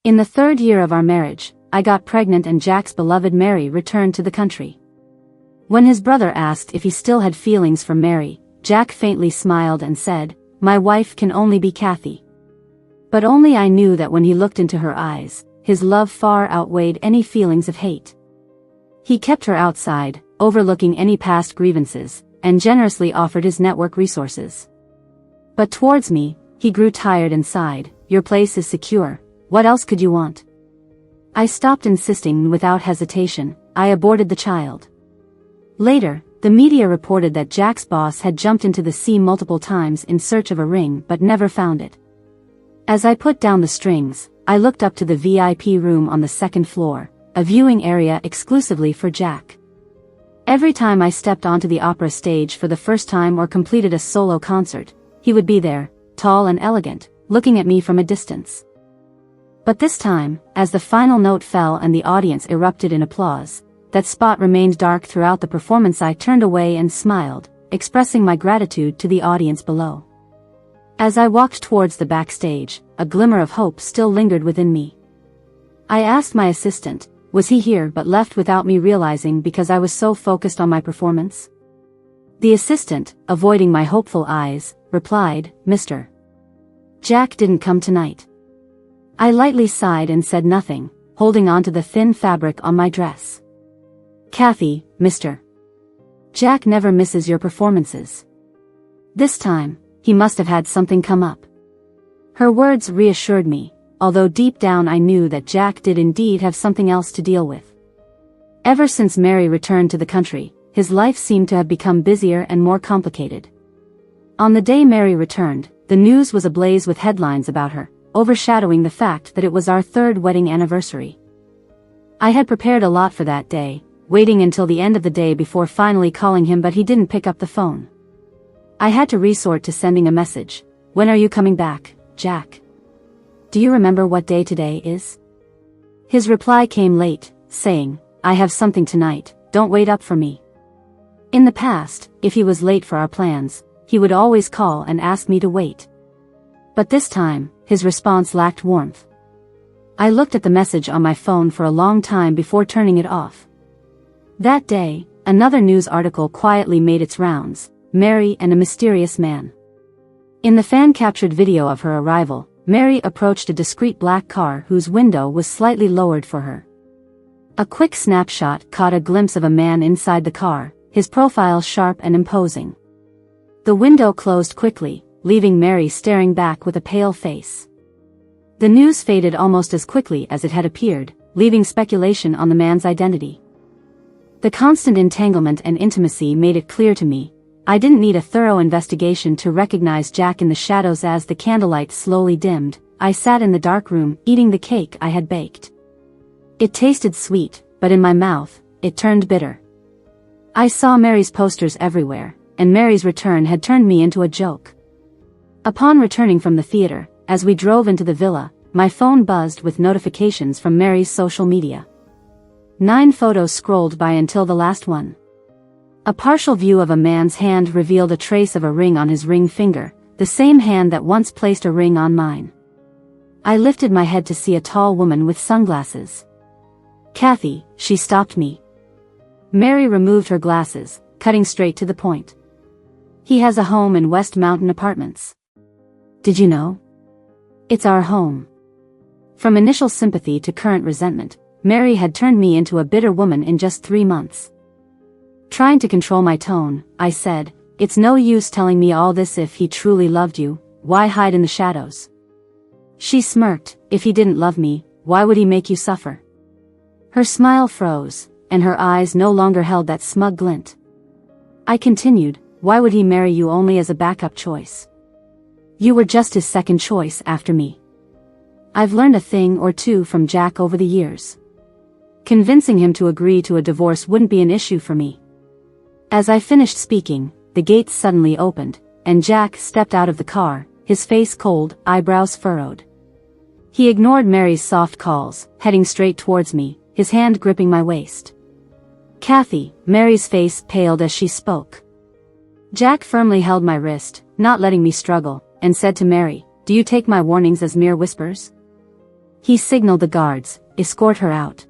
In the 3rd year of our marriage, I got pregnant and Jack's beloved Mary returned to the country. When his brother asked if he still had feelings for Mary, Jack faintly smiled and said, "My wife can only be Kathy." But only I knew that when he looked into her eyes, his love far outweighed any feelings of hate. He kept her outside, overlooking any past grievances, and generously offered his network resources. But towards me, he grew tired and sighed, "Your place is secure, what else could you want?" I stopped insisting without hesitation, I aborted the child. Later, the media reported that Jack's boss had jumped into the sea multiple times in search of a ring but never found it. As I put down the strings, I looked up to the VIP room on the 2nd floor, a viewing area exclusively for Jack. Every time I stepped onto the opera stage for the first time or completed a solo concert, he would be there, tall and elegant, looking at me from a distance. But this time, as the final note fell and the audience erupted in applause, that spot remained dark throughout the performance. I turned away and smiled, expressing my gratitude to the audience below. As I walked towards the backstage, a glimmer of hope still lingered within me. I asked my assistant, was he here, but left without me realizing because I was so focused on my performance. The assistant, avoiding my hopeful eyes, replied, "Mr. Jack didn't come tonight." I lightly sighed and said nothing, holding on to the thin fabric on my dress. "Kathy, Mr. Jack never misses your performances. This time, he must have had something come up." Her words reassured me, although deep down I knew that Jack did indeed have something else to deal with. Ever since Mary returned to the country, his life seemed to have become busier and more complicated. On the day Mary returned, the news was ablaze with headlines about her, overshadowing the fact that it was our 3rd wedding anniversary. I had prepared a lot for that day, waiting until the end of the day before finally calling him, but he didn't pick up the phone. I had to resort to sending a message. "When are you coming back, Jack? Do you remember what day today is?" His reply came late, saying, "I have something tonight, don't wait up for me." In the past, if he was late for our plans, he would always call and ask me to wait. But this time, his response lacked warmth. I looked at the message on my phone for a long time before turning it off. That day, another news article quietly made its rounds, Mary and a mysterious man. In the fan-captured video of her arrival, Mary approached a discreet black car whose window was slightly lowered for her. A quick snapshot caught a glimpse of a man inside the car, his profile sharp and imposing. The window closed quickly, leaving Mary staring back with a pale face. The news faded almost as quickly as it had appeared, leaving speculation on the man's identity. The constant entanglement and intimacy made it clear to me, I didn't need a thorough investigation to recognize Jack in the shadows. As the candlelight slowly dimmed, I sat in the dark room, eating the cake I had baked. It tasted sweet, but in my mouth, it turned bitter. I saw Mary's posters everywhere, and Mary's return had turned me into a joke. Upon returning from the theater, as we drove into the villa, my phone buzzed with notifications from Mary's social media. 9 photos scrolled by until the last one. A partial view of a man's hand revealed a trace of a ring on his ring finger, the same hand that once placed a ring on mine. I lifted my head to see a tall woman with sunglasses. "Kathy," she stopped me. Mary removed her glasses, cutting straight to the point. "He has a home in West Mountain Apartments. Did you know? It's our home." From initial sympathy to current resentment, Mary had turned me into a bitter woman in just 3 months. Trying to control my tone, I said, "It's no use telling me all this. If he truly loved you, why hide in the shadows?" She smirked, "If he didn't love me, why would he make you suffer?" Her smile froze, and her eyes no longer held that smug glint. I continued, "Why would he marry you only as a backup choice? You were just his second choice after me. I've learned a thing or two from Jack over the years. Convincing him to agree to a divorce wouldn't be an issue for me." As I finished speaking, the gates suddenly opened, and Jack stepped out of the car, his face cold, eyebrows furrowed. He ignored Mary's soft calls, heading straight towards me, his hand gripping my waist. "Kathy," Mary's face paled as she spoke. Jack firmly held my wrist, not letting me struggle, and said to Mary, "Do you take my warnings as mere whispers?" He signaled the guards, escort her out.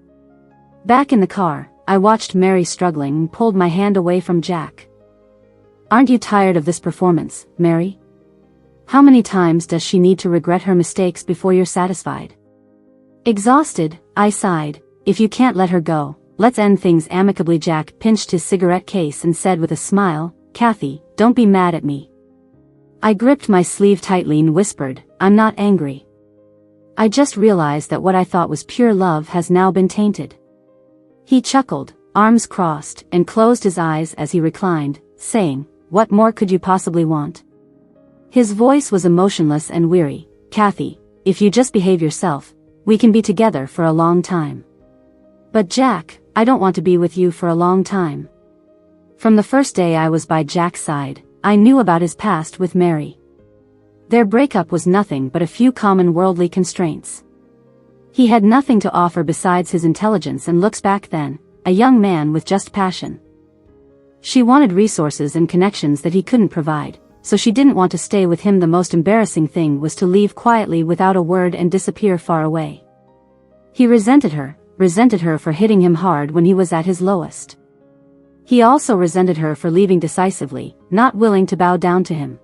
Back in the car, I watched Mary struggling and pulled my hand away from Jack. Aren't you tired of this performance, Mary? How many times does she need to regret her mistakes before you're satisfied? Exhausted, I sighed. If you can't let her go, let's end things amicably. Jack pinched his cigarette case and said with a smile, Kathy, don't be mad at me. I gripped my sleeve tightly and whispered, I'm not angry. I just realized that what I thought was pure love has now been tainted. He chuckled, arms crossed, and closed his eyes as he reclined, saying, What more could you possibly want? His voice was emotionless and weary. Kathy, if you just behave yourself, we can be together for a long time. But Jack, I don't want to be with you for a long time. From the first day I was by Jack's side, I knew about his past with Mary. Their breakup was nothing but a few common worldly constraints. He had nothing to offer besides his intelligence and looks. Back then, a young man with just passion. She wanted resources and connections that he couldn't provide, so she didn't want to stay with him. The most embarrassing thing was to leave quietly without a word and disappear far away. He resented her for hitting him hard when he was at his lowest. He also resented her for leaving decisively, not willing to bow down to him.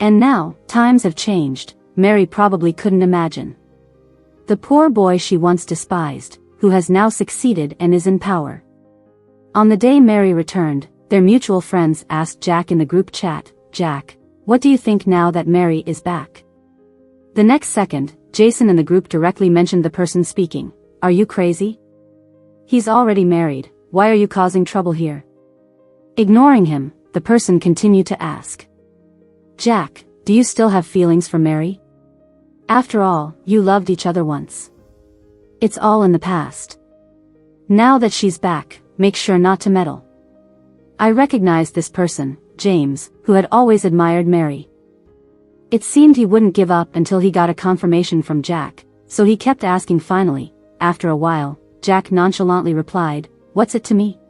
And now, times have changed, Mary probably couldn't imagine. The poor boy she once despised, who has now succeeded and is in power. On the day Mary returned, their mutual friends asked Jack in the group chat, Jack, what do you think now that Mary is back? The next second, Jason in the group directly mentioned the person speaking, Are you crazy? He's already married, why are you causing trouble here? Ignoring him, the person continued to ask, Jack, do you still have feelings for Mary? After all, you loved each other once. It's all in the past. Now that she's back, make sure not to meddle. I recognized this person, James, who had always admired Mary. It seemed he wouldn't give up until he got a confirmation from Jack, so he kept asking. Finally, after a while, Jack nonchalantly replied, What's it to me?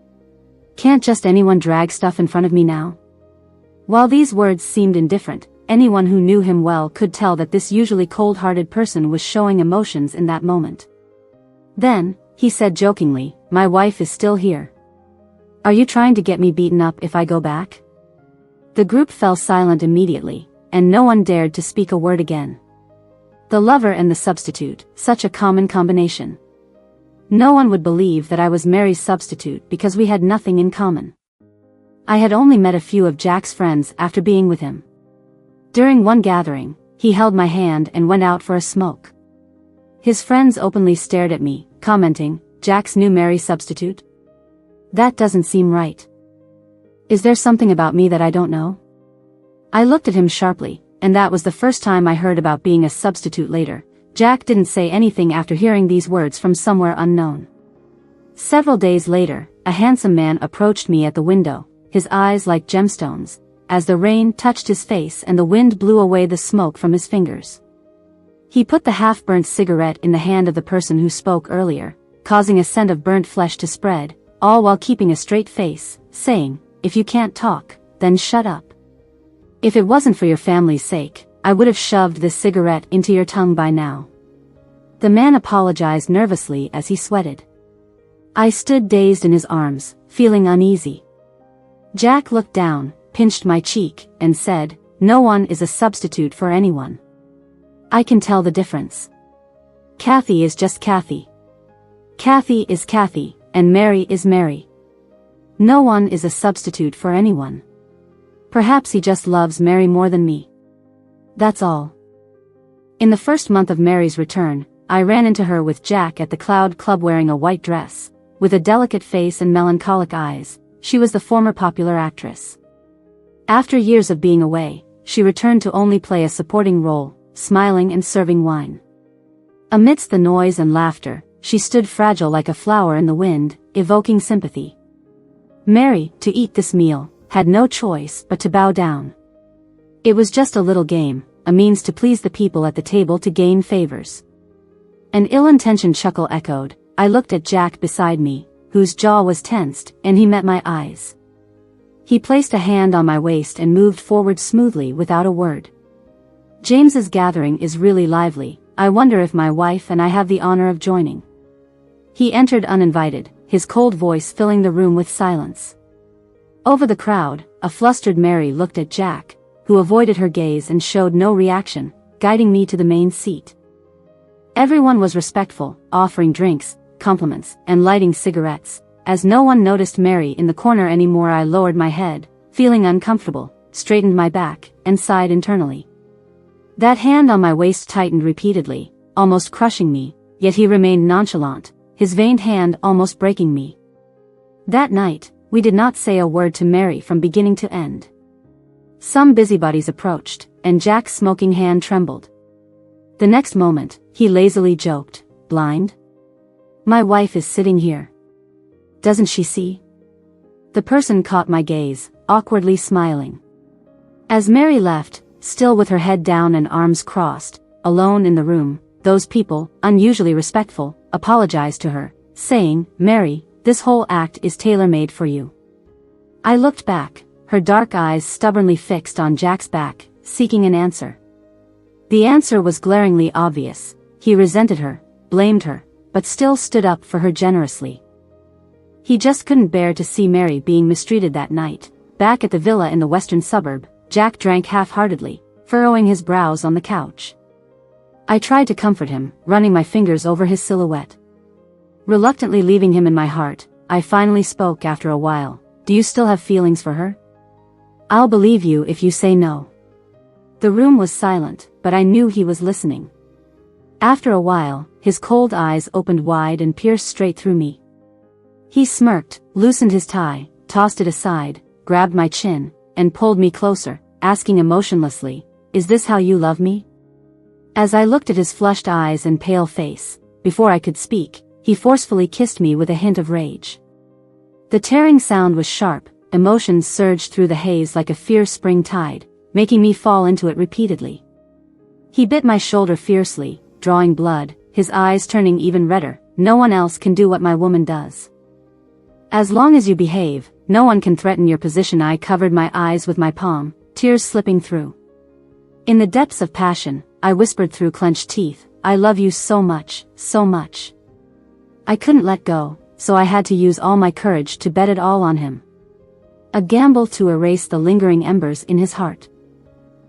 Can't just anyone drag stuff in front of me now? While these words seemed indifferent, anyone who knew him well could tell that this usually cold-hearted person was showing emotions in that moment. Then, he said jokingly, My wife is still here. Are you trying to get me beaten up if I go back? The group fell silent immediately, and no one dared to speak a word again. The lover and the substitute, such a common combination. No one would believe that I was Mary's substitute because we had nothing in common. I had only met a few of Jack's friends after being with him. During one gathering, he held my hand and went out for a smoke. His friends openly stared at me, commenting, Jack's new Mary substitute? That doesn't seem right. Is there something about me that I don't know? I looked at him sharply, and that was the first time I heard about being a substitute. Later, Jack didn't say anything after hearing these words from somewhere unknown. Several days later, a handsome man approached me at the window, his eyes like gemstones, as the rain touched his face and the wind blew away the smoke from his fingers. He put the half-burnt cigarette in the hand of the person who spoke earlier, causing a scent of burnt flesh to spread, all while keeping a straight face, saying, If you can't talk, then shut up. If it wasn't for your family's sake, I would have shoved this cigarette into your tongue by now. The man apologized nervously as he sweated. I stood dazed in his arms, feeling uneasy. Jack looked down, pinched my cheek, and said, No one is a substitute for anyone. I can tell the difference. Kathy is just Kathy. Kathy is Kathy, and Mary is Mary. No one is a substitute for anyone. Perhaps he just loves Mary more than me. That's all. In the first month of Mary's return, I ran into her with Jack at the Cloud Club wearing a white dress, with a delicate face and melancholic eyes. She was the former popular actress. After years of being away, she returned to only play a supporting role, smiling and serving wine. Amidst the noise and laughter, she stood fragile like a flower in the wind, evoking sympathy. Mary, to eat this meal, had no choice but to bow down. It was just a little game, a means to please the people at the table to gain favors. An ill-intentioned chuckle echoed. I looked at Jack beside me, whose jaw was tensed, and he met my eyes. He placed a hand on my waist and moved forward smoothly without a word. James's gathering is really lively, I wonder if my wife and I have the honor of joining." He entered uninvited, his cold voice filling the room with silence. Over the crowd, a flustered Mary looked at Jack, who avoided her gaze and showed no reaction, guiding me to the main seat. Everyone was respectful, offering drinks, compliments, and lighting cigarettes. As no one noticed Mary in the corner anymore, I lowered my head, feeling uncomfortable, straightened my back, and sighed internally. That hand on my waist tightened repeatedly, almost crushing me, yet he remained nonchalant, his veined hand almost breaking me. That night, we did not say a word to Mary from beginning to end. Some busybodies approached, and Jack's smoking hand trembled. The next moment, he lazily joked, "Blind? My wife is sitting here. Doesn't she see?" The person caught my gaze, awkwardly smiling. As Mary left, still with her head down and arms crossed, alone in the room, those people, unusually respectful, apologized to her, saying, "Mary, this whole act is tailor-made for you." I looked back, her dark eyes stubbornly fixed on Jack's back, seeking an answer. The answer was glaringly obvious. He resented her, blamed her, but still stood up for her generously. He just couldn't bear to see Mary being mistreated that night. Back at the villa in the western suburb, Jack drank half-heartedly, furrowing his brows on the couch. I tried to comfort him, running my fingers over his silhouette. Reluctantly leaving him in my heart, I finally spoke after a while. "Do you still have feelings for her?" "I'll believe you if you say no." The room was silent, but I knew he was listening. After a while, his cold eyes opened wide and pierced straight through me. He smirked, loosened his tie, tossed it aside, grabbed my chin, and pulled me closer, asking emotionlessly, "Is this how you love me?" As I looked at his flushed eyes and pale face, before I could speak, he forcefully kissed me with a hint of rage. The tearing sound was sharp, emotions surged through the haze like a fierce spring tide, making me fall into it repeatedly. He bit my shoulder fiercely, drawing blood, his eyes turning even redder. "No one else can do what my woman does. As long as you behave, no one can threaten your position." I covered my eyes with my palm, tears slipping through. In the depths of passion, I whispered through clenched teeth, "I love you so much, so much." I couldn't let go, so I had to use all my courage to bet it all on him. A gamble to erase the lingering embers in his heart.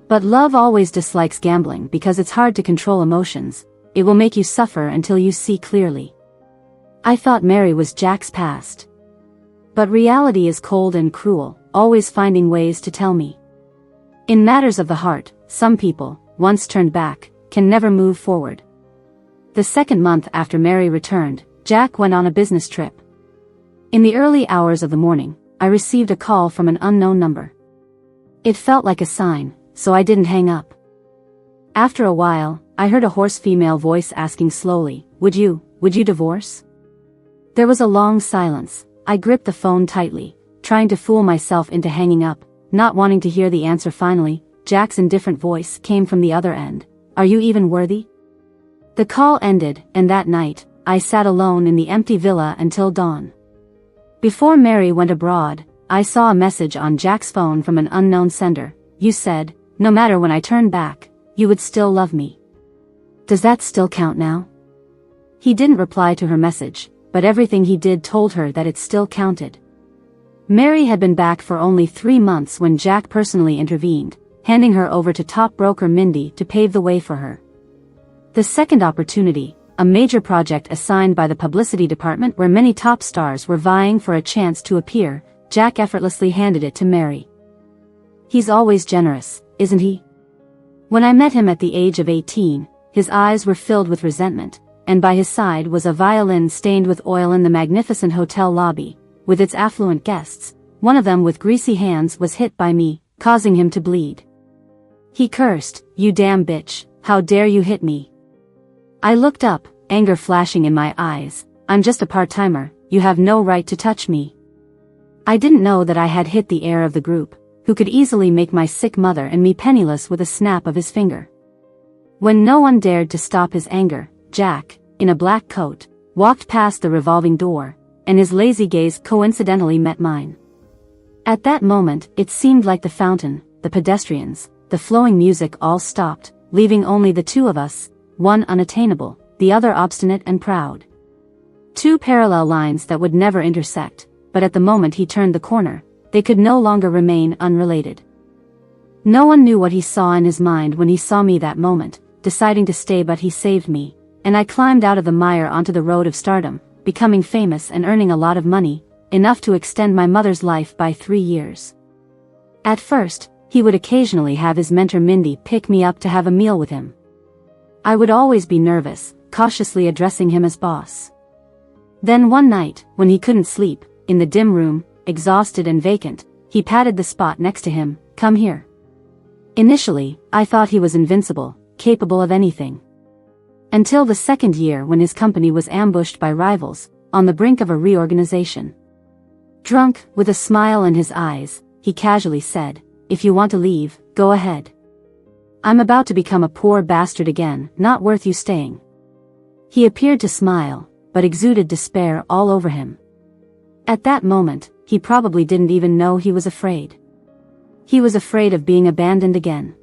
But love always dislikes gambling because it's hard to control emotions. It will make you suffer until you see clearly. I thought Mary was Jack's past. But reality is cold and cruel, always finding ways to tell me. In matters of the heart, some people, once turned back, can never move forward. The second month after Mary returned, Jack went on a business trip. In the early hours of the morning, I received a call from an unknown number. It felt like a sign, so I didn't hang up. After a while, I heard a hoarse female voice asking slowly, would you divorce?" There was a long silence. I gripped the phone tightly, trying to fool myself into hanging up, not wanting to hear the answer. Finally, Jack's indifferent voice came from the other end. "Are you even worthy?" The call ended, and that night, I sat alone in the empty villa until dawn. Before Mary went abroad, I saw a message on Jack's phone from an unknown sender. "You said, no matter when I turn back, you would still love me. Does that still count now?" He didn't reply to her message, but everything he did told her that it still counted. Mary had been back for only 3 months when Jack personally intervened, handing her over to top broker Mindy to pave the way for her. The second opportunity, a major project assigned by the publicity department where many top stars were vying for a chance to appear, Jack effortlessly handed it to Mary. He's always generous, isn't he? When I met him at the age of 18, his eyes were filled with resentment, and by his side was a violin stained with oil in the magnificent hotel lobby, with its affluent guests. One of them with greasy hands was hit by me, causing him to bleed. He cursed, "You damn bitch, how dare you hit me?" I looked up, anger flashing in my eyes. "I'm just a part-timer, you have no right to touch me." I didn't know that I had hit the heir of the group, who could easily make my sick mother and me penniless with a snap of his finger. When no one dared to stop his anger, Jack, in a black coat, walked past the revolving door, and his lazy gaze coincidentally met mine. At that moment, it seemed like the fountain, the pedestrians, the flowing music all stopped, leaving only the two of us, one unattainable, the other obstinate and proud. Two parallel lines that would never intersect, but at the moment he turned the corner, they could no longer remain unrelated. No one knew what he saw in his mind when he saw me that moment, deciding to stay, but he saved me, and I climbed out of the mire onto the road of stardom, becoming famous and earning a lot of money, enough to extend my mother's life by 3 years. At first, he would occasionally have his mentor Mindy pick me up to have a meal with him. I would always be nervous, cautiously addressing him as boss. Then one night, when he couldn't sleep, in the dim room, exhausted and vacant, he patted the spot next to him. "Come here." Initially, I thought he was invincible, capable of anything. Until the second year, when his company was ambushed by rivals, on the brink of a reorganization. Drunk, with a smile in his eyes, he casually said, "If you want to leave, go ahead. I'm about to become a poor bastard again, not worth you staying." He appeared to smile, but exuded despair all over him. At that moment, he probably didn't even know he was afraid. He was afraid of being abandoned again.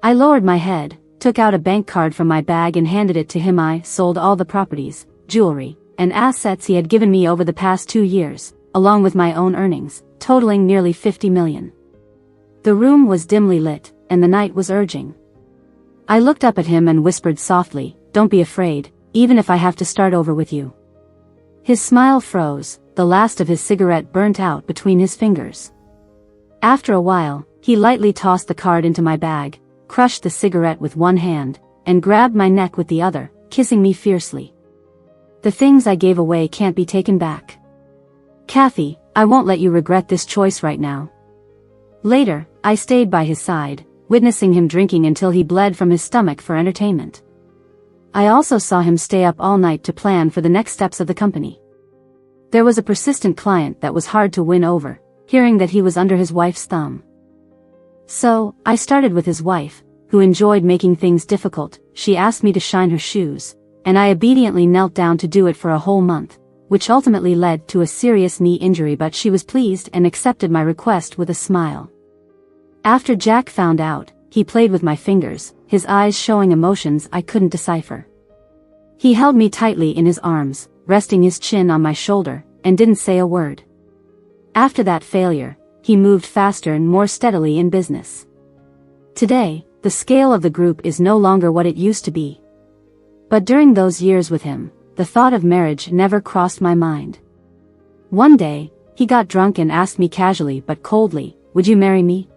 I lowered my head, took out a bank card from my bag and handed it to him. I sold all the properties, jewelry, and assets he had given me over the past 2 years, along with my own earnings, totaling nearly 50 million. The room was dimly lit, and the night was urging. I looked up at him and whispered softly, "Don't be afraid, even if I have to start over with you." His smile froze, the last of his cigarette burnt out between his fingers. After a while, he lightly tossed the card into my bag, crushed the cigarette with one hand, and grabbed my neck with the other, kissing me fiercely. "The things I gave away can't be taken back. Kathy, I won't let you regret this choice right now." Later, I stayed by his side, witnessing him drinking until he bled from his stomach for entertainment. I also saw him stay up all night to plan for the next steps of the company. There was a persistent client that was hard to win over, hearing that he was under his wife's thumb. So, I started with his wife, who enjoyed making things difficult. She asked me to shine her shoes, and I obediently knelt down to do it for a whole month, which ultimately led to a serious knee injury, but she was pleased and accepted my request with a smile. After Jack found out, he played with my fingers, his eyes showing emotions I couldn't decipher. He held me tightly in his arms, resting his chin on my shoulder, and didn't say a word. After that failure, he moved faster and more steadily in business. Today, the scale of the group is no longer what it used to be. But during those years with him, the thought of marriage never crossed my mind. One day, he got drunk and asked me casually but coldly, "Would you marry me?"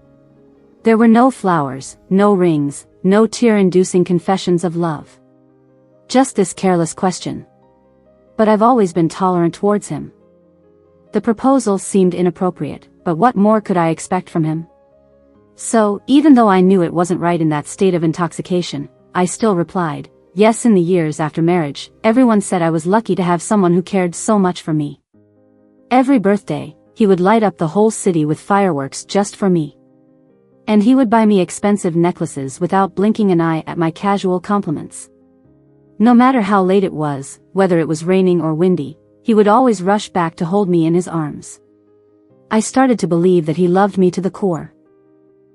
There were no flowers, no rings, no tear-inducing confessions of love. Just this careless question. But I've always been tolerant towards him. The proposal seemed inappropriate, but what more could I expect from him? So, even though I knew it wasn't right in that state of intoxication, I still replied, yes. In the years after marriage, everyone said I was lucky to have someone who cared so much for me. Every birthday, he would light up the whole city with fireworks just for me. And he would buy me expensive necklaces without blinking an eye at my casual compliments. No matter how late it was, whether it was raining or windy, he would always rush back to hold me in his arms. I started to believe that he loved me to the core.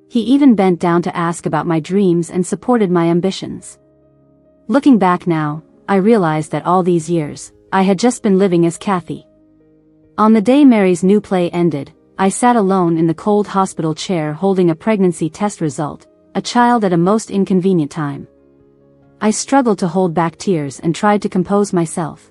He even bent down to ask about my dreams and supported my ambitions. Looking back now, I realized that all these years, I had just been living as Kathy. On the day Mary's new play ended, I sat alone in the cold hospital chair holding a pregnancy test result, a child at a most inconvenient time. I struggled to hold back tears and tried to compose myself.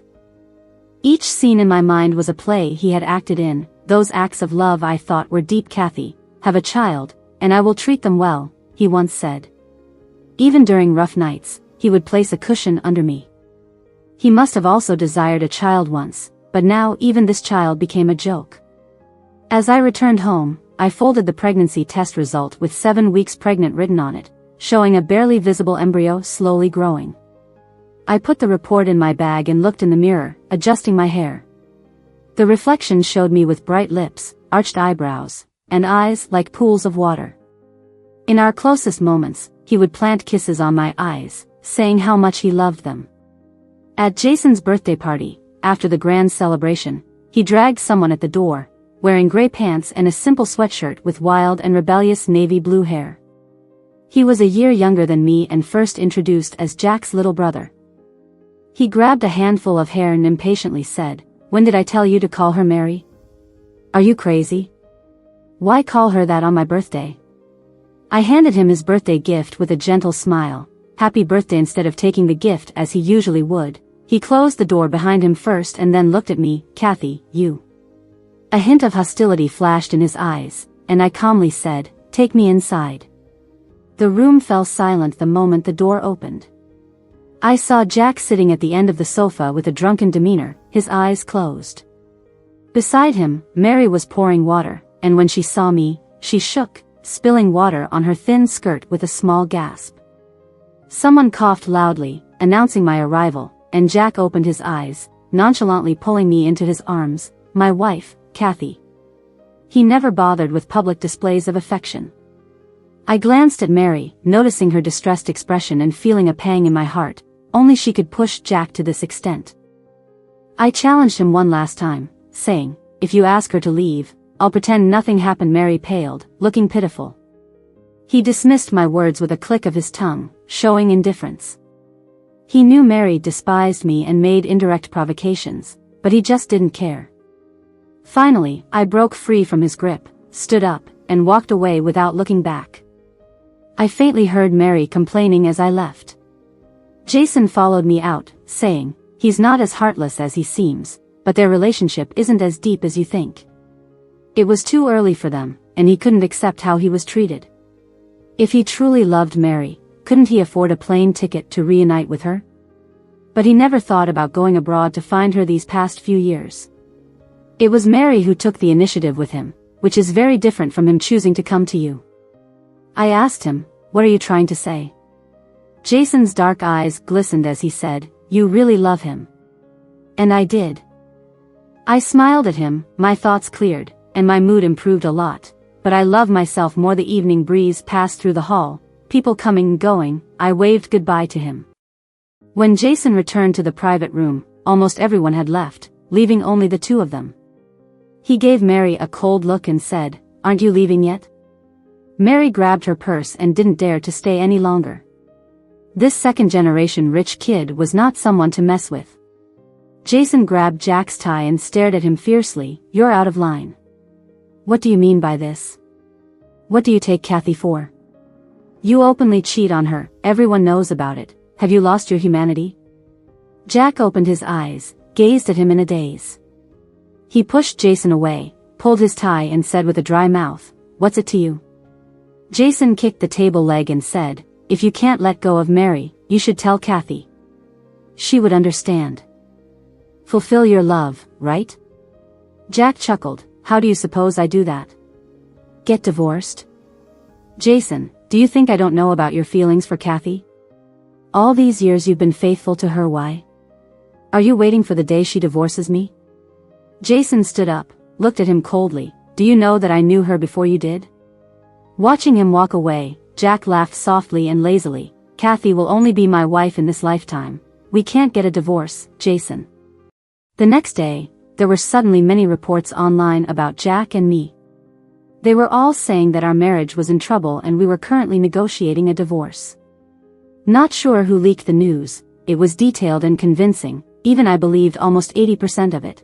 Each scene in my mind was a play he had acted in. Those acts of love I thought were deep. "Kathy, have a child, and I will treat them well," he once said. Even during rough nights, he would place a cushion under me. He must have also desired a child once, but now even this child became a joke. As I returned home, I folded the pregnancy test result with 7 weeks pregnant written on it, showing a barely visible embryo slowly growing. I put the report in my bag and looked in the mirror, adjusting my hair. The reflection showed me with bright lips, arched eyebrows, and eyes like pools of water. In our closest moments, he would plant kisses on my eyes, saying how much he loved them. At Jason's birthday party, after the grand celebration, he dragged someone at the door, wearing gray pants and a simple sweatshirt with wild and rebellious navy blue hair. He was a year younger than me and first introduced as Jack's little brother. He grabbed a handful of hair and impatiently said, "When did I tell you to call her Mary? Are you crazy? Why call her that on my birthday?" I handed him his birthday gift with a gentle smile. Happy birthday. Instead of taking the gift as he usually would, he closed the door behind him first and then looked at me. "Kathy, you." A hint of hostility flashed in his eyes, and I calmly said, "Take me inside." The room fell silent the moment the door opened. I saw Jack sitting at the end of the sofa with a drunken demeanor, his eyes closed. Beside him, Mary was pouring water, and when she saw me, she shook, spilling water on her thin skirt with a small gasp. Someone coughed loudly, announcing my arrival, and Jack opened his eyes, nonchalantly pulling me into his arms. "My wife, Kathy." He never bothered with public displays of affection. I glanced at Mary, noticing her distressed expression and feeling a pang in my heart. Only she could push Jack to this extent. I challenged him one last time, saying, "If you ask her to leave, I'll pretend nothing happened." Mary paled, looking pitiful. He dismissed my words with a click of his tongue, showing indifference. He knew Mary despised me and made indirect provocations, but he just didn't care. Finally, I broke free from his grip, stood up, and walked away without looking back. I faintly heard Mary complaining as I left. Jason followed me out, saying, "He's not as heartless as he seems, but their relationship isn't as deep as you think." It was too early for them, and he couldn't accept how he was treated. If he truly loved Mary, couldn't he afford a plane ticket to reunite with her? But he never thought about going abroad to find her these past few years. It was Mary who took the initiative with him, which is very different from him choosing to come to you. I asked him, "What are you trying to say?" Jason's dark eyes glistened as he said, "You really love him." And I did. I smiled at him, my thoughts cleared, and my mood improved a lot, but I love myself more. The evening breeze passed through the hall, people coming and going. I waved goodbye to him. When Jason returned to the private room, almost everyone had left, leaving only the two of them. He gave Mary a cold look and said, "Aren't you leaving yet?" Mary grabbed her purse and didn't dare to stay any longer. This second-generation rich kid was not someone to mess with. Jason grabbed Jack's tie and stared at him fiercely. "You're out of line. What do you mean by this? What do you take Kathy for? You openly cheat on her, everyone knows about it. Have you lost your humanity?" Jack opened his eyes, gazed at him in a daze. He pushed Jason away, pulled his tie and said with a dry mouth, "What's it to you?" Jason kicked the table leg and said, "If you can't let go of Mary, you should tell Kathy. She would understand. Fulfill your love, right?" Jack chuckled. "How do you suppose I do that? Get divorced?" "Jason, do you think I don't know about your feelings for Kathy? All these years you've been faithful to her. Why? Are you waiting for the day she divorces me?" Jason stood up, looked at him coldly. "Do you know that I knew her before you did?" Watching him walk away, Jack laughed softly and lazily. "Kathy will only be my wife in this lifetime. We can't get a divorce, Jason." The next day, there were suddenly many reports online about Jack and me. They were all saying that our marriage was in trouble and we were currently negotiating a divorce. Not sure who leaked the news, it was detailed and convincing, even I believed almost 80% of it.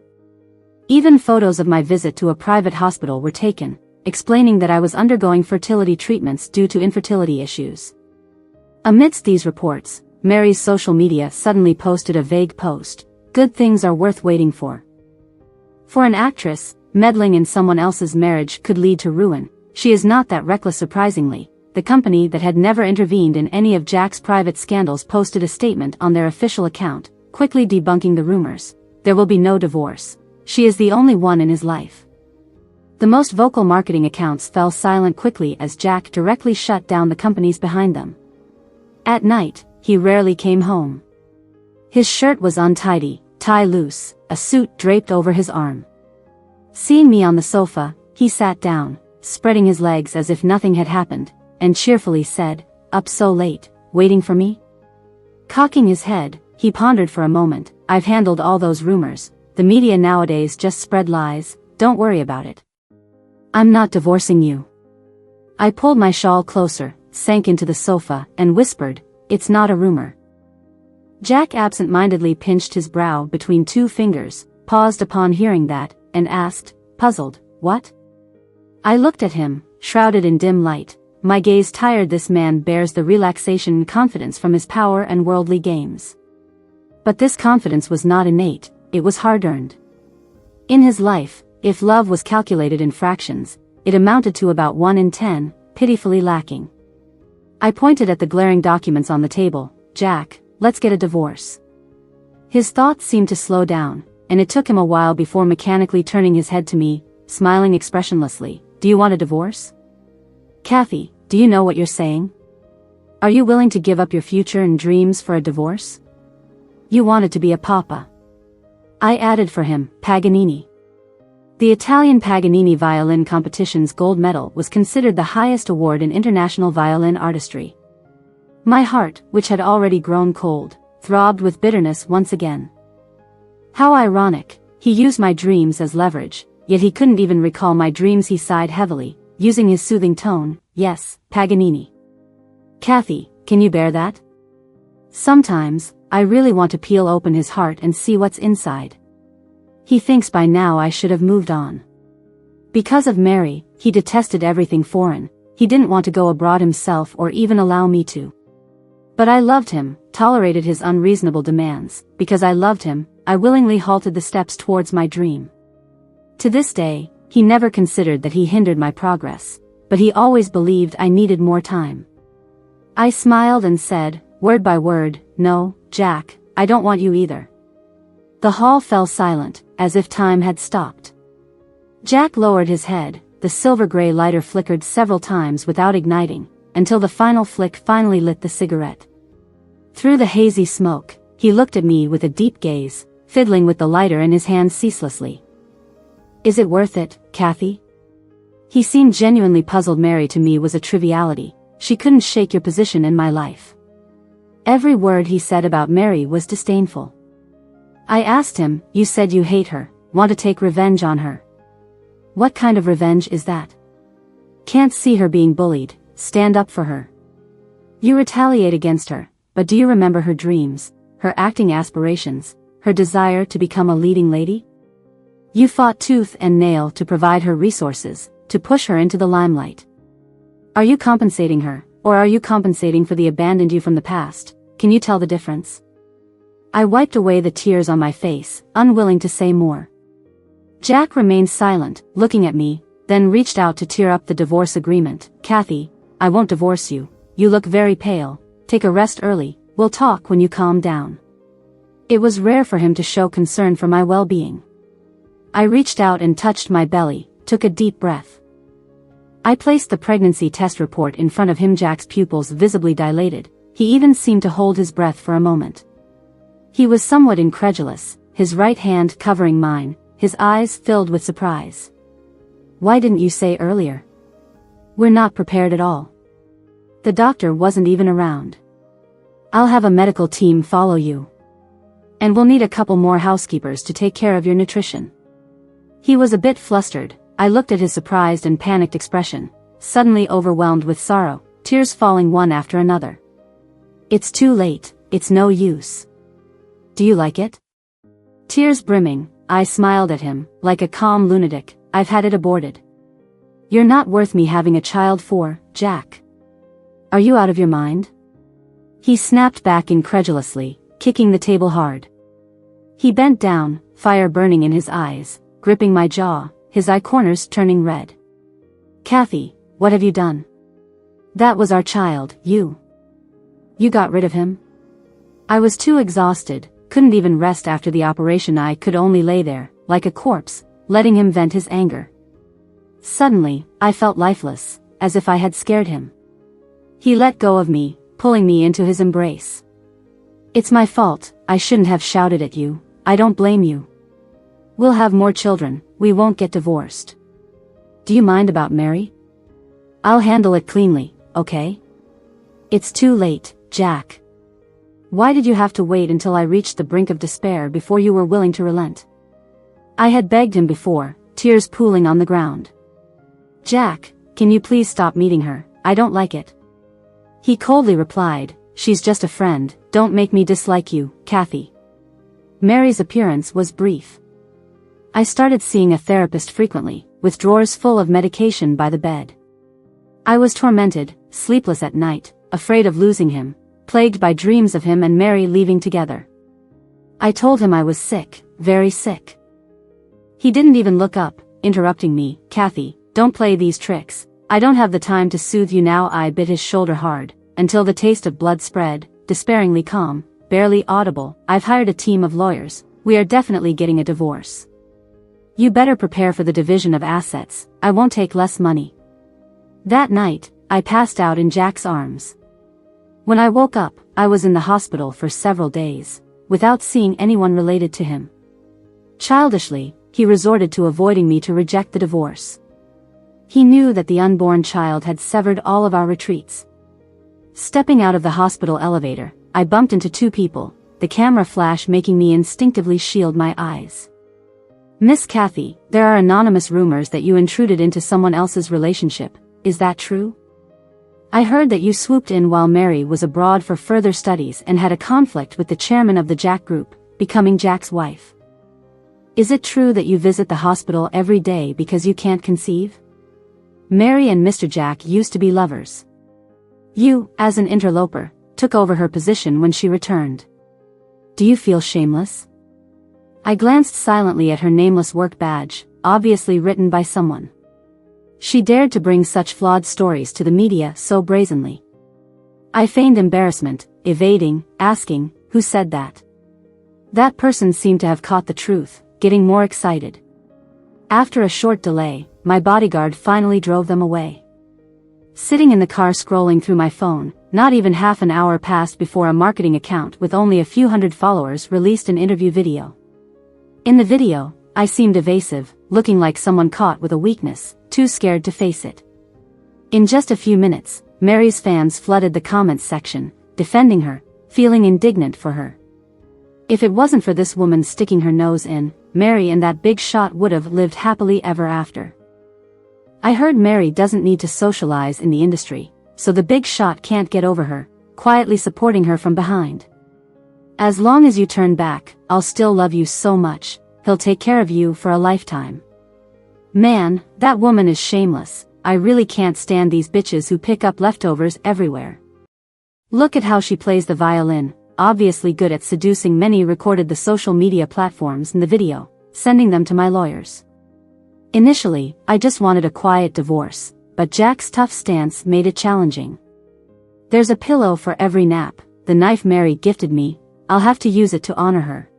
Even photos of my visit to a private hospital were taken, explaining that I was undergoing fertility treatments due to infertility issues. Amidst these reports, Mary's social media suddenly posted a vague post, "Good things are worth waiting for." For an actress, meddling in someone else's marriage could lead to ruin. She is not that reckless. Surprisingly, the company that had never intervened in any of Jack's private scandals posted a statement on their official account, quickly debunking the rumors. There will be no divorce. She is the only one in his life. The most vocal marketing accounts fell silent quickly as Jack directly shut down the companies behind them. At night, he rarely came home. His shirt was untidy, tie loose, a suit draped over his arm. Seeing me on the sofa, he sat down, spreading his legs as if nothing had happened, and cheerfully said, "Up so late, waiting for me?" Cocking his head, he pondered for a moment. "I've handled all those rumors. The media nowadays just spread lies. Don't worry about it. I'm not divorcing you." I pulled my shawl closer, sank into the sofa, and whispered, "It's not a rumor." Jack absent-mindedly pinched his brow between two fingers, paused upon hearing that, and asked, puzzled, "What?" I looked at him, shrouded in dim light, my gaze tired. This man bears the relaxation and confidence from his power and worldly games. But this confidence was not innate, it was hard-earned. In his life, if love was calculated in fractions, it amounted to about 1 in 10, pitifully lacking. I pointed at the glaring documents on the table. "Jack, let's get a divorce." His thoughts seemed to slow down, and it took him a while before mechanically turning his head to me, smiling expressionlessly. "Do you want a divorce? Kathy, do you know what you're saying? Are you willing to give up your future and dreams for a divorce? You wanted to be a papa." I added for him, Paganini. The Italian Paganini violin competition's gold medal was considered the highest award in international violin artistry. My heart, which had already grown cold, throbbed with bitterness once again. How ironic, he used my dreams as leverage, yet he couldn't even recall my dreams. He sighed heavily, using his soothing tone. "Yes, Paganini. Kathy, can you bear that? Sometimes, I really want to peel open his heart and see what's inside." He thinks by now I should have moved on. Because of Mary, he detested everything foreign. He didn't want to go abroad himself or even allow me to. But I loved him, tolerated his unreasonable demands. Because I loved him, I willingly halted the steps towards my dream. To this day, he never considered that he hindered my progress, but he always believed I needed more time. I smiled and said, word by word, "No, Jack, I don't want you either." The hall fell silent, as if time had stopped. Jack lowered his head, the silver-gray lighter flickered several times without igniting, until the final flick finally lit the cigarette. Through the hazy smoke, he looked at me with a deep gaze, fiddling with the lighter in his hand ceaselessly. "Is it worth it, Kathy?" He seemed genuinely puzzled. Mary to me was a triviality. She couldn't shake your position in my life. Every word he said about Mary was disdainful. I asked him, "You said you hate her, want to take revenge on her. What kind of revenge is that? Can't see her being bullied, stand up for her. You retaliate against her, but do you remember her dreams, her acting aspirations, her desire to become a leading lady? You fought tooth and nail to provide her resources, to push her into the limelight. Are you compensating her, or are you compensating for the abandoned you from the past? Can you tell the difference?" I wiped away the tears on my face, unwilling to say more. Jack remained silent, looking at me, then reached out to tear up the divorce agreement. "Kathy, I won't divorce you. You look very pale. Take a rest early, we'll talk when you calm down." It was rare for him to show concern for my well-being. I reached out and touched my belly, took a deep breath. I placed the pregnancy test report in front of him. Jack's pupils visibly dilated. He even seemed to hold his breath for a moment. He was somewhat incredulous, his right hand covering mine, his eyes filled with surprise. "Why didn't you say earlier? We're not prepared at all. The doctor wasn't even around. I'll have a medical team follow you. And we'll need a couple more housekeepers to take care of your nutrition." He was a bit flustered. I looked at his surprised and panicked expression, suddenly overwhelmed with sorrow, tears falling one after another. "It's too late, it's no use. Do you like it?" Tears brimming, I smiled at him, like a calm lunatic. "I've had it aborted. You're not worth me having a child for, Jack. Are you out of your mind?" He snapped back incredulously, kicking the table hard. He bent down, fire burning in his eyes, gripping my jaw, his eye corners turning red. "Kathy, what have you done? That was our child. You got rid of him?" I was too exhausted, couldn't even rest after the operation. I could only lay there, like a corpse, letting him vent his anger. Suddenly, I felt lifeless, as if I had scared him. He let go of me, pulling me into his embrace. "It's my fault, I shouldn't have shouted at you. I don't blame you. We'll have more children, we won't get divorced. Do you mind about Mary? I'll handle it cleanly, okay? It's too late, Jack. Why did you have to wait until I reached the brink of despair before you were willing to relent?" I had begged him before, tears pooling on the ground. "Jack, can you please stop meeting her? I don't like it. He coldly replied, "She's just a friend, don't make me dislike you, Kathy." Mary's appearance was brief. I started seeing a therapist frequently, with drawers full of medication by the bed. I was tormented, sleepless at night, afraid of losing him, plagued by dreams of him and Mary leaving together. I told him I was sick, very sick. He didn't even look up, interrupting me, "Kathy, don't play these tricks. I don't have the time to soothe you now." I bit his shoulder hard, until the taste of blood spread, despairingly calm, barely audible. "I've hired a team of lawyers. We are definitely getting a divorce. You better prepare for the division of assets. I won't take less money." That night, I passed out in Jack's arms. When I woke up, I was in the hospital for several days, without seeing anyone related to him. Childishly, he resorted to avoiding me to reject the divorce. He knew that the unborn child had severed all of our retreats. Stepping out of the hospital elevator, I bumped into two people, the camera flash making me instinctively shield my eyes. "Miss Kathy, there are anonymous rumors that you intruded into someone else's relationship. Is that true? I heard that you swooped in while Mary was abroad for further studies and had a conflict with the chairman of the Jack group, becoming Jack's wife. Is it true that you visit the hospital every day because you can't conceive? Mary and Mr. Jack used to be lovers. You, as an interloper, took over her position when she returned. Do you feel shameless?" I glanced silently at her nameless work badge, obviously written by someone. She dared to bring such flawed stories to the media so brazenly. I feigned embarrassment, evading, asking, "Who said that?" That person seemed to have caught the truth, getting more excited. After a short delay, my bodyguard finally drove them away. Sitting in the car scrolling through my phone, not even half an hour passed before a marketing account with only a few hundred followers released an interview video. In the video, I seemed evasive, looking like someone caught with a weakness, too scared to face it. In just a few minutes, Mary's fans flooded the comments section, defending her, feeling indignant for her. If it wasn't for this woman sticking her nose in, Mary and that big shot would have lived happily ever after. I heard Mary doesn't need to socialize in the industry, so the big shot can't get over her, quietly supporting her from behind. "As long as you turn back, I'll still love you so much. He'll take care of you for a lifetime." Man, that woman is shameless. I really can't stand these bitches who pick up leftovers everywhere. Look at how she plays the violin, obviously good at seducing. Many recorded the social media platforms in the video, sending them to my lawyers. Initially, I just wanted a quiet divorce, but Jack's tough stance made it challenging. "There's a pillow for every nap. The knife Mary gifted me, I'll have to use it to honor her."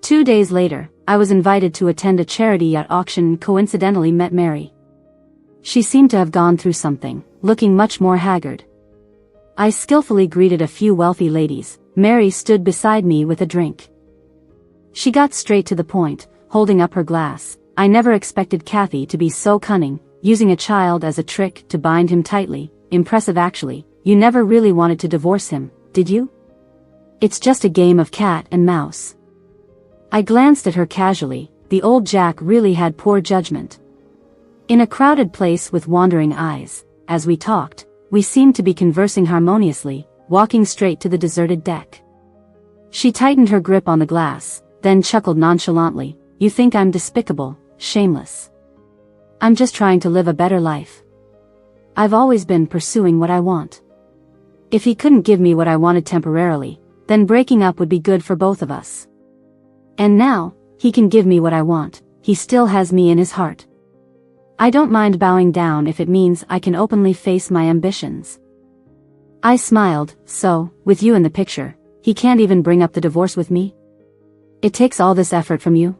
2 days later, I was invited to attend a charity yacht auction and coincidentally met Mary. She seemed to have gone through something, looking much more haggard. I skillfully greeted a few wealthy ladies. Mary stood beside me with a drink. She got straight to the point, holding up her glass. I never expected Kathy to be so cunning, using a child as a trick to bind him tightly. Impressive actually. You never really wanted to divorce him, did you? It's just a game of cat and mouse. I glanced at her casually. The old Jack really had poor judgment. In a crowded place with wandering eyes, as we talked, we seemed to be conversing harmoniously, walking straight to the deserted deck. She tightened her grip on the glass, then chuckled nonchalantly. "You think I'm despicable, shameless. I'm just trying to live a better life. I've always been pursuing what I want. If he couldn't give me what I wanted temporarily, then breaking up would be good for both of us. And now, he can give me what I want. He still has me in his heart. I don't mind bowing down if it means I can openly face my ambitions." I smiled. "So, with you in the picture, he can't even bring up the divorce with me? It takes all this effort from you?"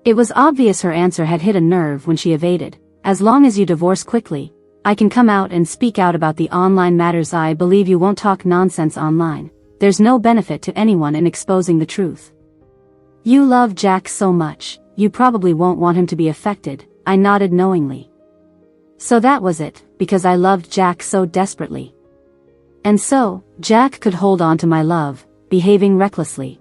It was obvious her answer had hit a nerve when she evaded. "As long as you divorce quickly, I can come out and speak out about the online matters. I believe you won't talk nonsense online. There's no benefit to anyone in exposing the truth. You love Jack so much, you probably won't want him to be affected." I nodded knowingly. So that was it, because I loved Jack so desperately. And so, Jack could hold on to my love, behaving recklessly.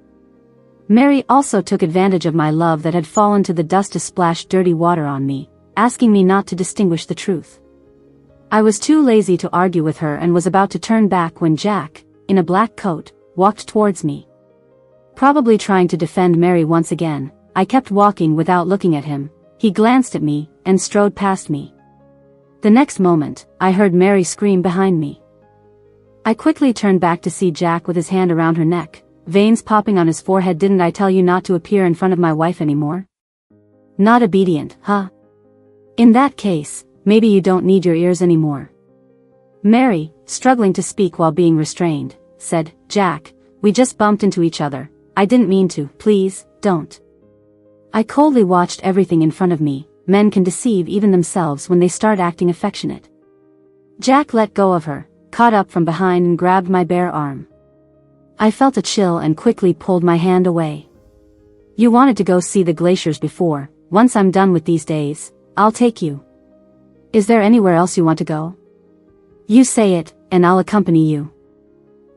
Mary also took advantage of my love that had fallen to the dust to splash dirty water on me, asking me not to distinguish the truth. I was too lazy to argue with her and was about to turn back when Jack, in a black coat, walked towards me. Probably trying to defend Mary once again, I kept walking without looking at him. He glanced at me and strode past me. The next moment, I heard Mary scream behind me. I quickly turned back to see Jack with his hand around her neck, veins popping on his forehead. Didn't I tell you not to appear in front of my wife anymore? Not obedient, huh? In that case, maybe you don't need your ears anymore. Mary, struggling to speak while being restrained, said, Jack, we just bumped into each other. I didn't mean to. Please, don't. I coldly watched everything in front of me. Men can deceive even themselves when they start acting affectionate. Jack let go of her, caught up from behind and grabbed my bare arm. I felt a chill and quickly pulled my hand away. You wanted to go see the glaciers before. Once I'm done with these days, I'll take you. Is there anywhere else you want to go? You say it, and I'll accompany you.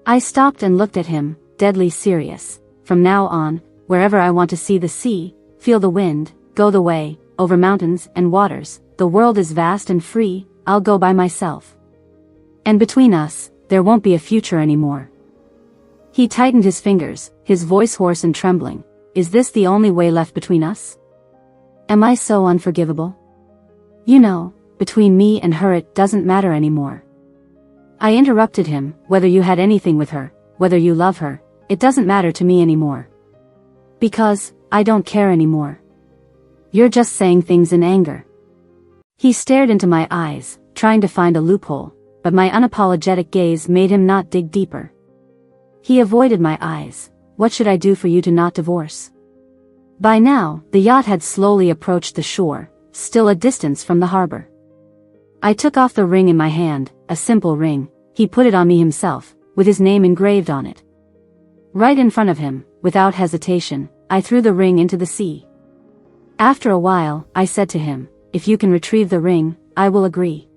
I stopped and looked at him, deadly serious. From now on, wherever I want to see the sea, feel the wind, go the way, over mountains and waters, the world is vast and free, I'll go by myself. And between us, there won't be a future anymore. He tightened his fingers, his voice hoarse and trembling. Is this the only way left between us? Am I so unforgivable? You know, between me and her it doesn't matter anymore. I interrupted him. Whether you had anything with her, whether you love her, it doesn't matter to me anymore. Because, I don't care anymore. You're just saying things in anger. He stared into my eyes, trying to find a loophole, but my unapologetic gaze made him not dig deeper. He avoided my eyes. What should I do for you to not divorce? By now, the yacht had slowly approached the shore, still a distance from the harbor. I took off the ring in my hand, a simple ring. He put it on me himself, with his name engraved on it. Right in front of him, without hesitation, I threw the ring into the sea. After a while, I said to him, if you can retrieve the ring, I will agree.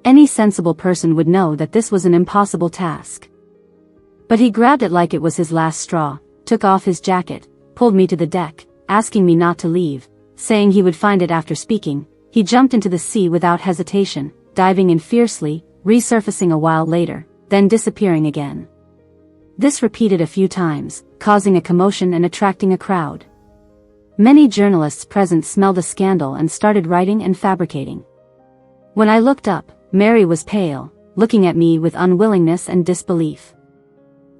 Any sensible person would know that this was an impossible task. But he grabbed it like it was his last straw, took off his jacket, pulled me to the deck, asking me not to leave, saying he would find it after speaking. He jumped into the sea without hesitation, diving in fiercely, resurfacing a while later, then disappearing again. This repeated a few times, causing a commotion and attracting a crowd. Many journalists present smelled the scandal and started writing and fabricating. When I looked up, Mary was pale, looking at me with unwillingness and disbelief.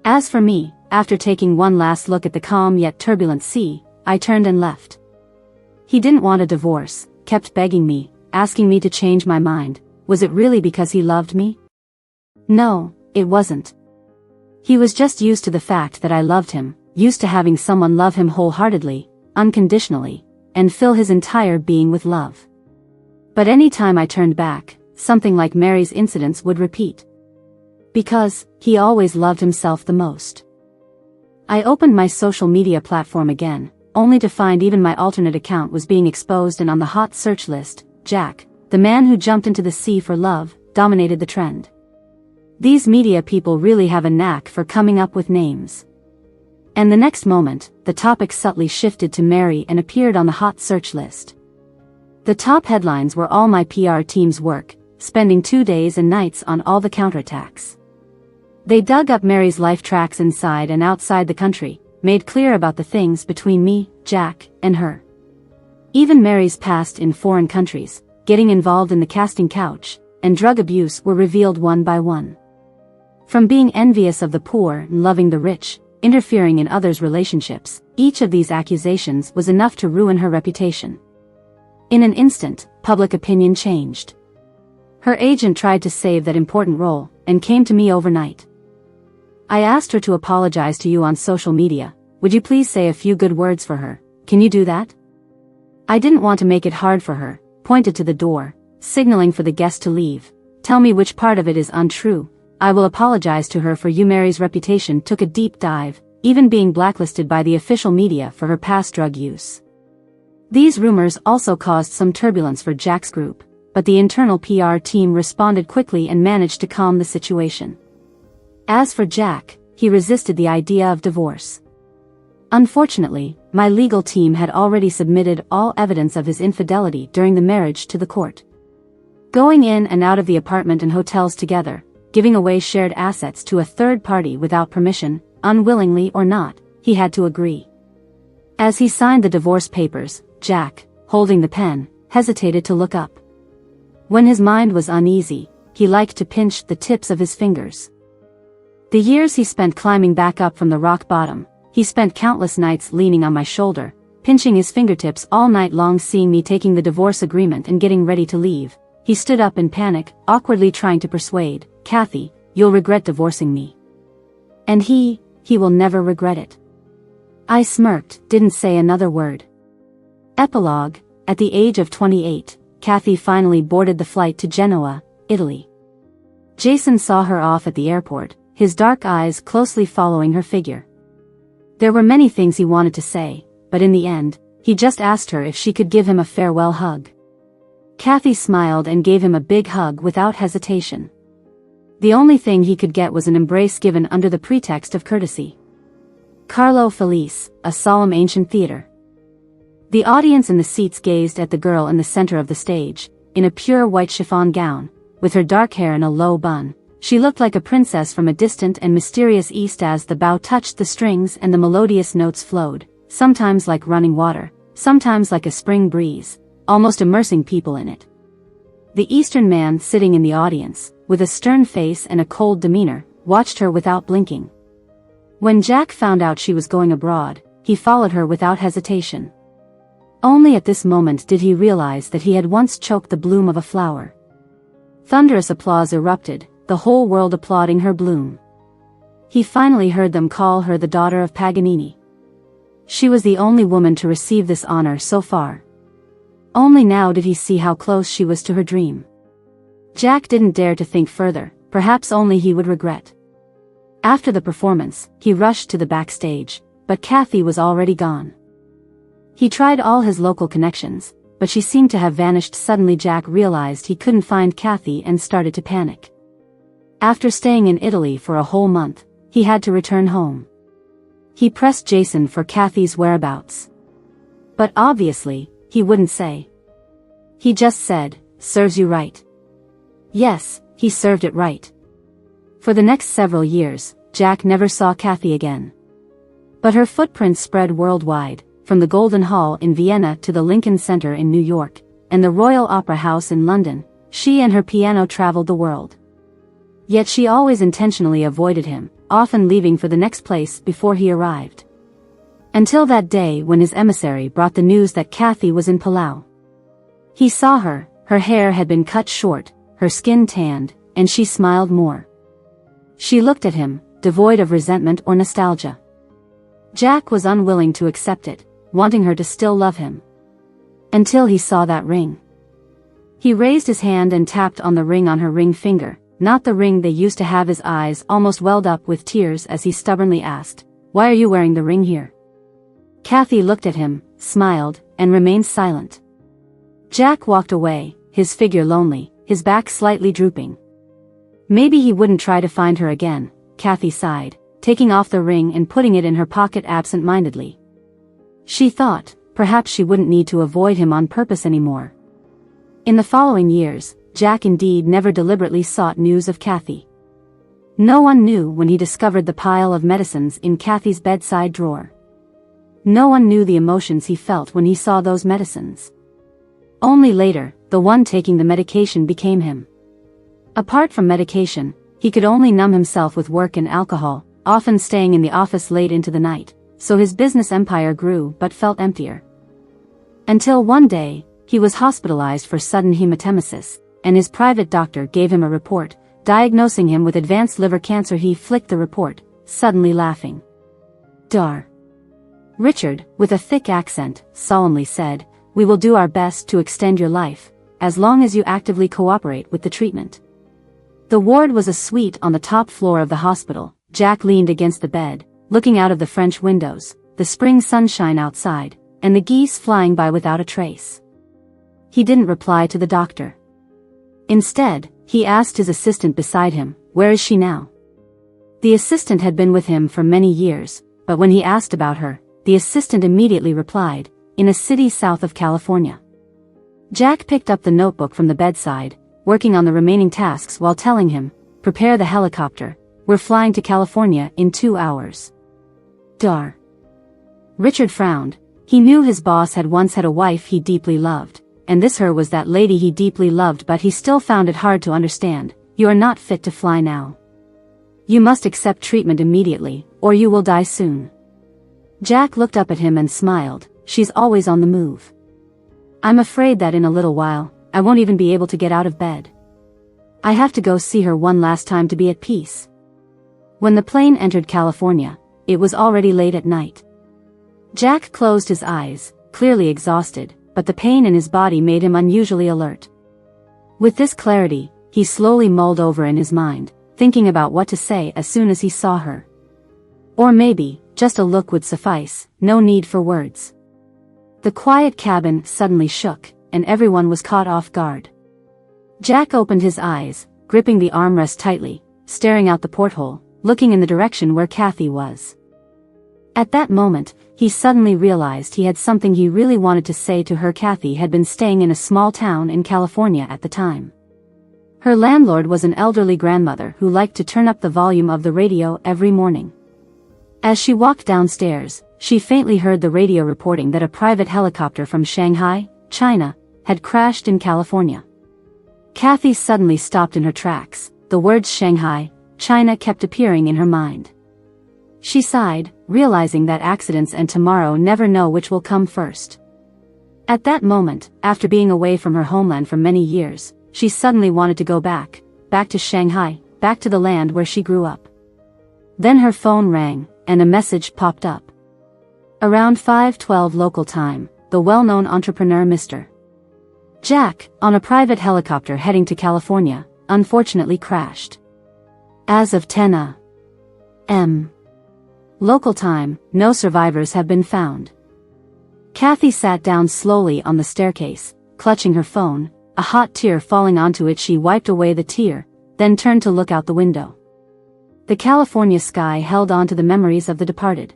As for me, after taking one last look at the calm yet turbulent sea, I turned and left. He didn't want a divorce, kept begging me, asking me to change my mind. Was it really because he loved me? No, it wasn't. He was just used to the fact that I loved him, used to having someone love him wholeheartedly, unconditionally, and fill his entire being with love. But any time I turned back, something like Mary's incidents would repeat. Because, he always loved himself the most. I opened my social media platform again, only to find even my alternate account was being exposed and on the hot search list. Jack, the man who jumped into the sea for love, dominated the trend. These media people really have a knack for coming up with names. And the next moment, the topic subtly shifted to Mary and appeared on the hot search list. The top headlines were all my PR team's work, spending 2 days and nights on all the counterattacks. They dug up Mary's life tracks inside and outside the country, made clear about the things between me, Jack, and her. Even Mary's past in foreign countries, getting involved in the casting couch, and drug abuse were revealed one by one. From being envious of the poor and loving the rich, interfering in others' relationships, each of these accusations was enough to ruin her reputation. In an instant, public opinion changed. Her agent tried to save that important role, and came to me overnight. I asked her to apologize to you on social media. Would you please say a few good words for her? Can you do that? I didn't want to make it hard for her, pointed to the door, signaling for the guest to leave. Tell me which part of it is untrue. I will apologize to her for you. Mary's reputation took a deep dive, even being blacklisted by the official media for her past drug use. These rumors also caused some turbulence for Jack's group, but the internal PR team responded quickly and managed to calm the situation. As for Jack, he resisted the idea of divorce. Unfortunately, my legal team had already submitted all evidence of his infidelity during the marriage to the court. going in and out of the apartment and hotels together, giving away shared assets to a third party without permission, unwillingly or not, he had to agree. As he signed the divorce papers, Jack, holding the pen, hesitated to look up. When his mind was uneasy, he liked to pinch the tips of his fingers. The years he spent climbing back up from the rock bottom, he spent countless nights leaning on my shoulder, pinching his fingertips all night long, seeing me taking the divorce agreement and getting ready to leave. He stood up in panic, awkwardly trying to persuade, "Kathy, you'll regret divorcing me." And he will never regret it. I smirked, didn't say another word. Epilogue. At the age of 28, Kathy finally boarded the flight to Genoa, Italy. Jason saw her off at the airport, his dark eyes closely following her figure. There were many things he wanted to say, but in the end, he just asked her if she could give him a farewell hug. Kathy smiled and gave him a big hug without hesitation. The only thing he could get was an embrace given under the pretext of courtesy. Carlo Felice, a solemn ancient theater. The audience in the seats gazed at the girl in the center of the stage, in a pure white chiffon gown, with her dark hair in a low bun. She looked like a princess from a distant and mysterious east as the bow touched the strings and the melodious notes flowed, sometimes like running water, sometimes like a spring breeze, almost immersing people in it. The Eastern man sitting in the audience, with a stern face and a cold demeanor, watched her without blinking. When Jack found out she was going abroad, he followed her without hesitation. Only at this moment did he realize that he had once choked the bloom of a flower. Thunderous applause erupted, the whole world applauding her bloom. He finally heard them call her the daughter of Paganini. She was the only woman to receive this honor so far. Only now did he see how close she was to her dream. Jack didn't dare to think further, perhaps only he would regret. After the performance, he rushed to the backstage, but Kathy was already gone. He tried all his local connections, but she seemed to have vanished suddenly. Jack realized he couldn't find Kathy and started to panic. After staying in Italy for a whole month, he had to return home. He pressed Jason for Kathy's whereabouts. But obviously, he wouldn't say. He just said, "Serves you right." Yes, he served it right. For the next several years, Jack never saw Kathy again. But her footprints spread worldwide, from the Golden Hall in Vienna to the Lincoln Center in New York, and the Royal Opera House in London. She and her piano traveled the world. Yet she always intentionally avoided him, often leaving for the next place before he arrived. Until that day when his emissary brought the news that Kathy was in Palau. He saw her, her hair had been cut short, her skin tanned, and she smiled more. She looked at him, devoid of resentment or nostalgia. Jack was unwilling to accept it, wanting her to still love him. Until he saw that ring. He raised his hand and tapped on the ring on her ring finger, not the ring they used to have. His eyes almost welled up with tears as he stubbornly asked, "Why are you wearing the ring here?" Kathy looked at him, smiled, and remained silent. Jack walked away, his figure lonely, his back slightly drooping. Maybe he wouldn't try to find her again, Kathy sighed, taking off the ring and putting it in her pocket absent-mindedly. She thought, perhaps she wouldn't need to avoid him on purpose anymore. In the following years, Jack indeed never deliberately sought news of Kathy. No one knew when he discovered the pile of medicines in Kathy's bedside drawer. No one knew the emotions he felt when he saw those medicines. Only later, the one taking the medication became him. Apart from medication, he could only numb himself with work and alcohol, often staying in the office late into the night, so his business empire grew but felt emptier. Until one day, he was hospitalized for sudden hematemesis, and his private doctor gave him a report, diagnosing him with advanced liver cancer. He flicked the report, suddenly laughing. "Dar." Richard, with a thick accent, solemnly said, "We will do our best to extend your life, as long as you actively cooperate with the treatment." The ward was a suite on the top floor of the hospital. Jack leaned against the bed, looking out of the French windows, the spring sunshine outside, and the geese flying by without a trace. He didn't reply to the doctor. Instead, he asked his assistant beside him, "Where is she now?" The assistant had been with him for many years, but when he asked about her, the assistant immediately replied, "In a city south of California." Jack picked up the notebook from the bedside, working on the remaining tasks while telling him, "Prepare the helicopter, we're flying to California in 2 hours." Dar. Richard frowned. He knew his boss had once had a wife he deeply loved, and this her was that lady he deeply loved, but he still found it hard to understand. "You are not fit to fly now. You must accept treatment immediately, or you will die soon." Jack looked up at him and smiled. "She's always on the move. I'm afraid that in a little while, I won't even be able to get out of bed. I have to go see her one last time to be at peace." When the plane entered California, it was already late at night. Jack closed his eyes, clearly exhausted, but the pain in his body made him unusually alert. With this clarity, he slowly mulled over in his mind, thinking about what to say as soon as he saw her. Or maybe, just a look would suffice, no need for words. The quiet cabin suddenly shook, and everyone was caught off guard. Jack opened his eyes, gripping the armrest tightly, staring out the porthole, looking in the direction where Kathy was. At that moment, he suddenly realized he had something he really wanted to say to her. Kathy had been staying in a small town in California at the time. Her landlord was an elderly grandmother who liked to turn up the volume of the radio every morning. As she walked downstairs, she faintly heard the radio reporting that a private helicopter from Shanghai, China, had crashed in California. Kathy suddenly stopped in her tracks. The words Shanghai, China kept appearing in her mind. She sighed, realizing that accidents and tomorrow never know which will come first. At that moment, after being away from her homeland for many years, she suddenly wanted to go back to Shanghai, back to the land where she grew up. Then her phone rang, and a message popped up. Around 5:12 local time, the well-known entrepreneur Mr. Jack, on a private helicopter heading to California, unfortunately crashed. As of 10 a.m. local time, no survivors have been found. Kathy sat down slowly on the staircase, clutching her phone, a hot tear falling onto it. She wiped away the tear, then turned to look out the window. The California sky held on to the memories of the departed.